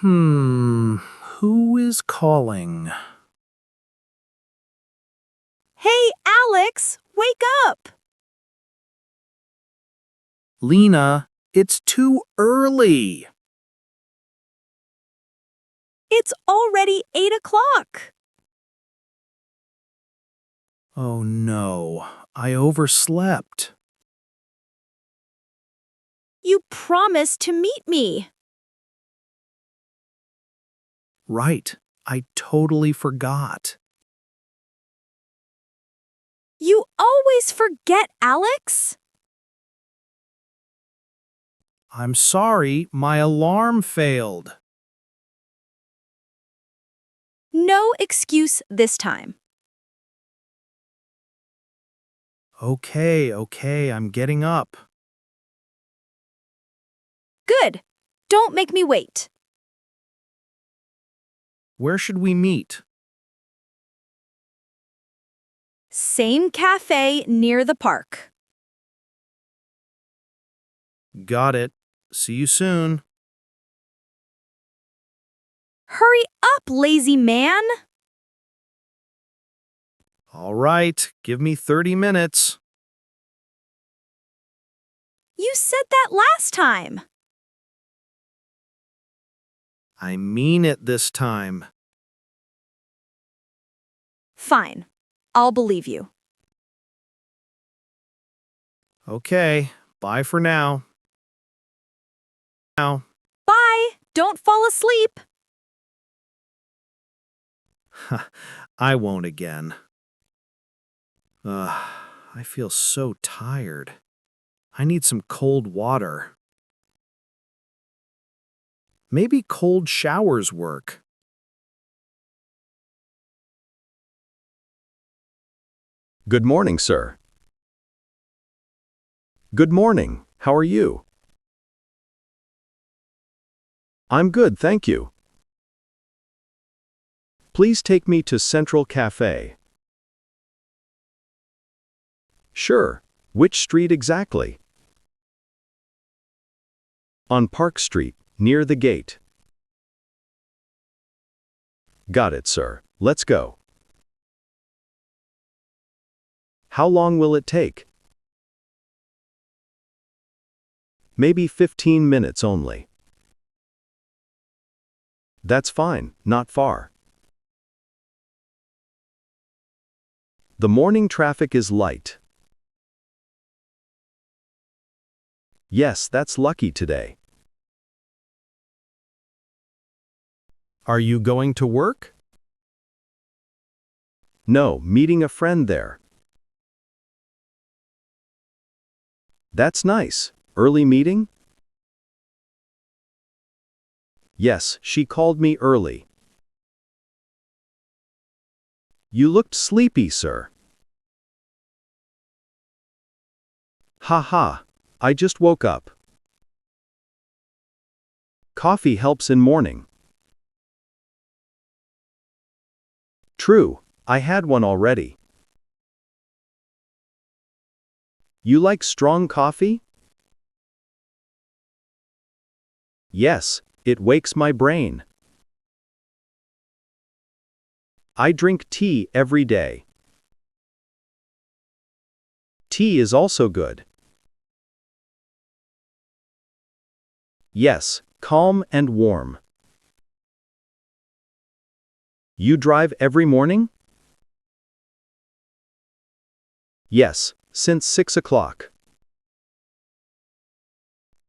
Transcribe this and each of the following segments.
Who is calling? Hey, Alex, wake up! Lena, it's too early. It's already 8 o'clock. Oh no, I overslept. You promised to meet me. Right, I totally forgot. You always forget, Alex. I'm sorry, my alarm failed. No excuse this time. Okay, I'm getting up. Good. Don't make me wait. Where should we meet? Same cafe near the park. Got it. See you soon. Hurry up, lazy man. All right, give me 30 minutes. You said that last time. I mean it this time. Fine. I'll believe you. Okay, bye for now. Bye. Don't fall asleep. I won't again. I feel so tired. I need some cold water. Maybe cold showers work. Good morning, sir. Good morning. How are you? I'm good, thank you. Please take me to Central Cafe. Sure. Which street exactly? On Park Street, near the gate. Got it, sir. Let's go. How long will it take? Maybe 15 minutes only. That's fine, not far. The morning traffic is light. Yes, that's lucky today. Are you going to work? No, meeting a friend there. That's nice. Early meeting? Yes, she called me early. You looked sleepy, sir. Ha, I just woke up. Coffee helps in morning. True, I had one already. You like strong coffee? Yes, it wakes my brain. I drink tea every day. Tea is also good. Yes, calm and warm. You drive every morning? Yes, since 6 o'clock.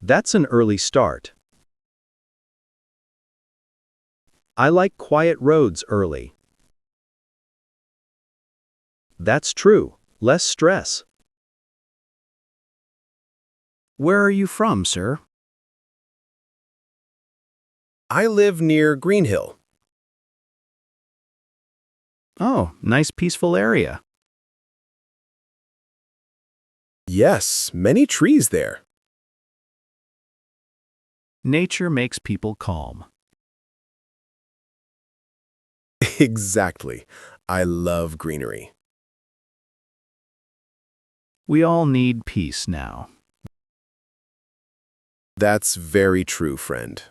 That's an early start. I like quiet roads early. That's true, less stress. Where are you from, sir? I live near Green Hill. Oh, nice peaceful area. Yes, many trees there. Nature makes people calm. Exactly. I love greenery. We all need peace now. That's very true, friend.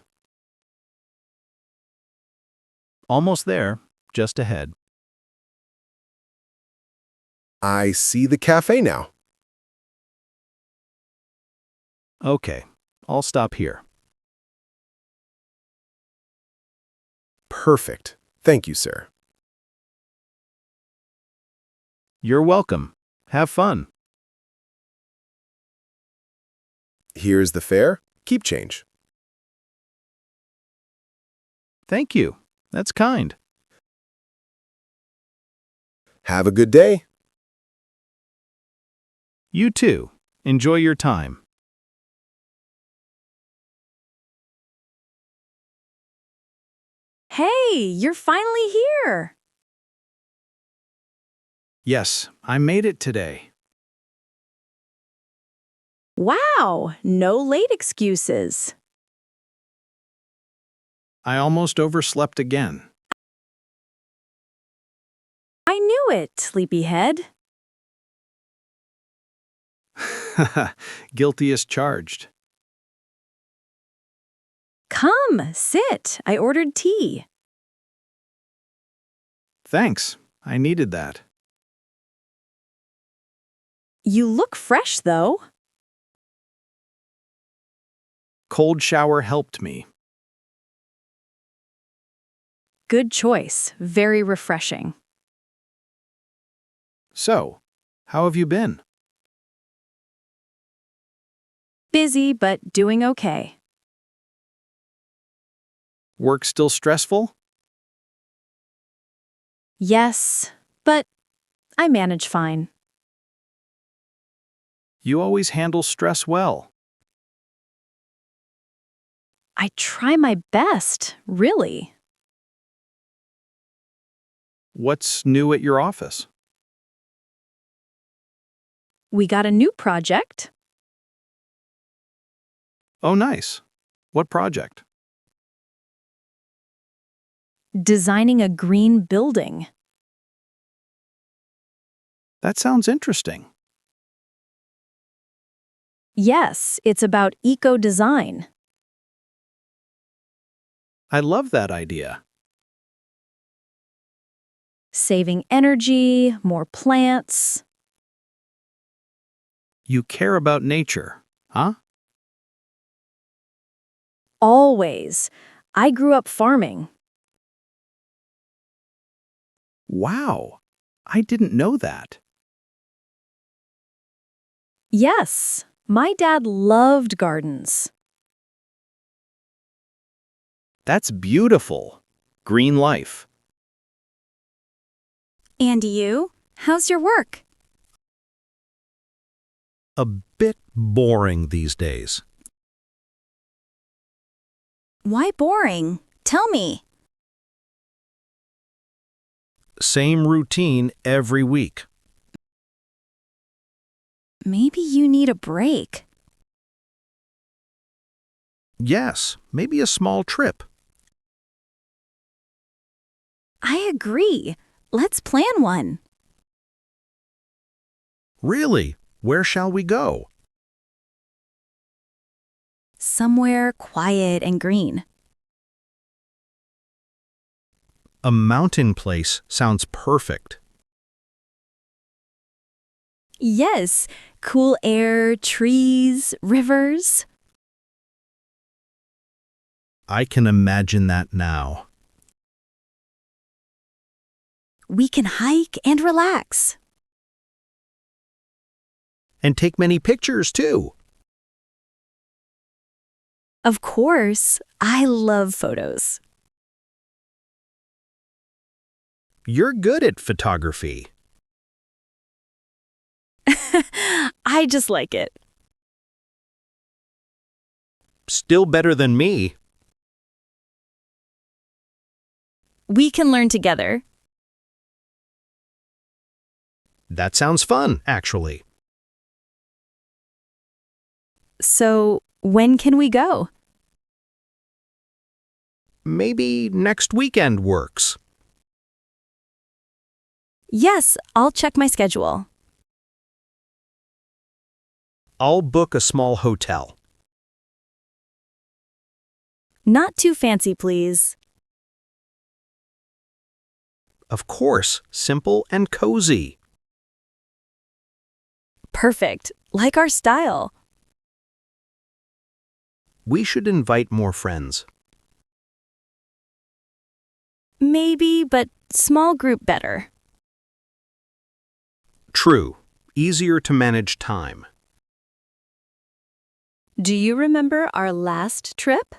Almost there, just ahead. I see the cafe now. Okay, I'll stop here. Perfect. Thank you, sir. You're welcome. Have fun. Here's the fare. Keep change. Thank you. That's kind. Have a good day. You too. Enjoy your time. Hey, you're finally here. Yes, I made it today. Wow, no late excuses. I almost overslept again. I knew it, sleepyhead. Guilty as charged. Come, sit. I ordered tea. Thanks. I needed that. You look fresh, though. Cold shower helped me. Good choice. Very refreshing. So, how have you been? Busy, but doing okay. Work still stressful? Yes, but I manage fine. You always handle stress well. I try my best, really. What's new at your office? We got a new project. Oh, nice. What project? Designing a green building. That sounds interesting. Yes, it's about eco-design. I love that idea. Saving energy, more plants. You care about nature, huh? Always. I grew up farming. Wow. I didn't know that. Yes, my dad loved gardens. That's beautiful. Green life. And you? How's your work? A bit boring these days. Why boring? Tell me. Same routine every week. Maybe you need a break. Yes, maybe a small trip. I agree. Let's plan one. Really? Where shall we go? Somewhere quiet and green. A mountain place sounds perfect. Yes, cool air, trees, rivers. I can imagine that now. We can hike and relax. And take many pictures too. Of course, I love photos. You're good at photography. I just like it. Still better than me. We can learn together. That sounds fun, actually. So, when can we go? Maybe next weekend works. Yes, I'll check my schedule. I'll book a small hotel. Not too fancy, please. Of course, simple and cozy. Perfect. Like our style. We should invite more friends. Maybe, but small group better. True. Easier to manage time. Do you remember our last trip?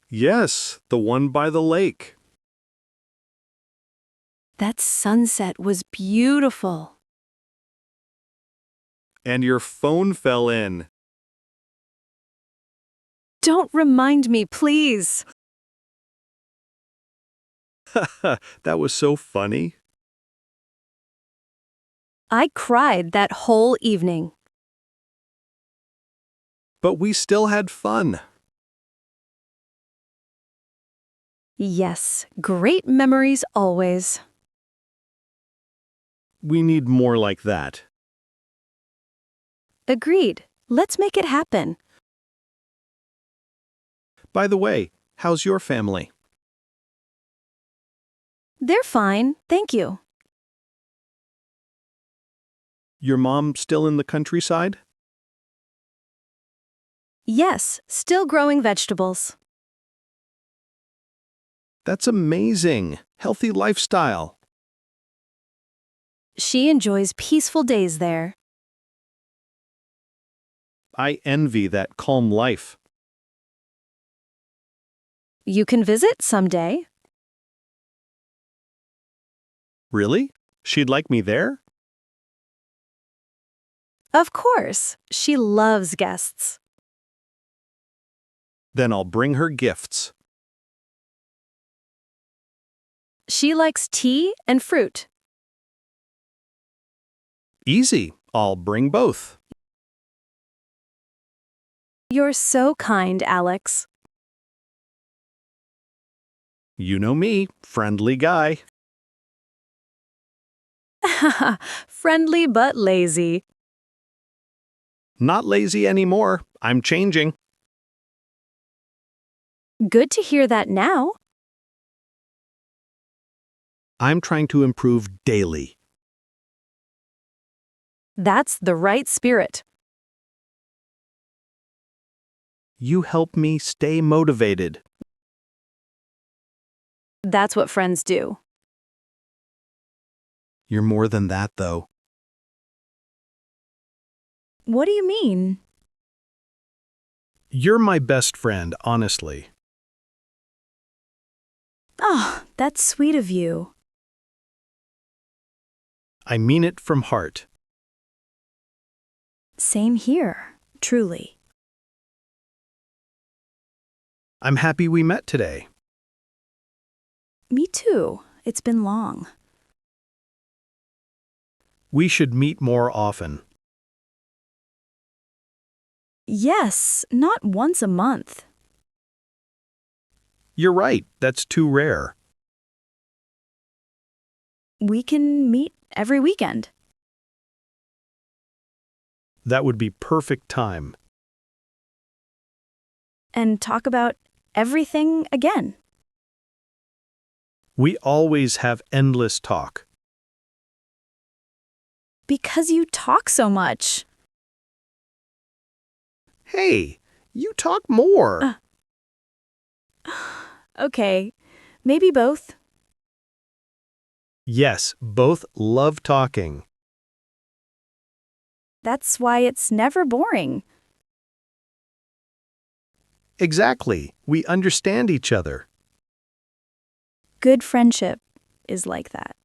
Yes, the one by the lake. That sunset was beautiful. And your phone fell in. Don't remind me, please. That was so funny. I cried that whole evening. But we still had fun. Yes, great memories always. We need more like that. Agreed. Let's make it happen. By the way, how's your family? They're fine, thank you. Your mom still in the countryside? Yes, still growing vegetables. That's amazing. Healthy lifestyle. She enjoys peaceful days there. I envy that calm life. You can visit someday. Really? She'd like me there? Of course, she loves guests. Then I'll bring her gifts. She likes tea and fruit. Easy. I'll bring both. You're so kind, Alex. You know me, friendly guy. Friendly but lazy. Not lazy anymore. I'm changing. Good to hear that now. I'm trying to improve daily. That's the right spirit. You help me stay motivated. That's what friends do. You're more than that, though. What do you mean? You're my best friend, honestly. Oh, that's sweet of you. I mean it from heart. Same here, truly. I'm happy we met today. Me too. It's been long. We should meet more often. Yes, not once a month. You're right, that's too rare. We can meet every weekend. That would be perfect time. And talk about everything again. We always have endless talk. Because you talk so much. Hey, you talk more. Okay, maybe both. Yes, both love talking. That's why it's never boring. Exactly. We understand each other. Good friendship is like that.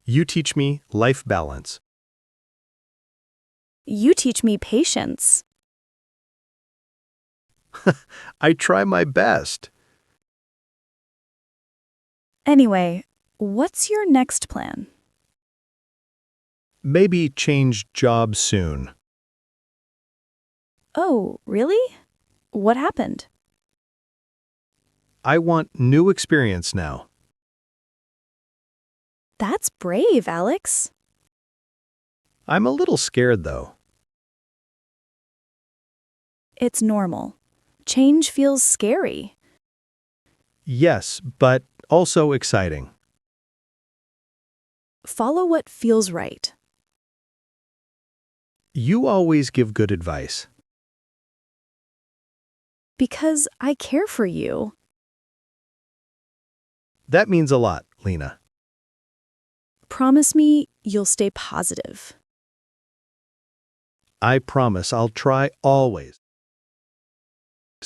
You teach me life balance. You teach me patience. I try my best. Anyway, what's your next plan? Maybe change jobs soon. Oh, really? What happened? I want new experience now. That's brave, Alex. I'm a little scared, though. It's normal. Change feels scary. Yes, but also exciting. Follow what feels right. You always give good advice. Because I care for you. That means a lot, Lena. Promise me you'll stay positive. I promise I'll try always.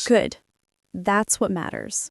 Good. That's what matters.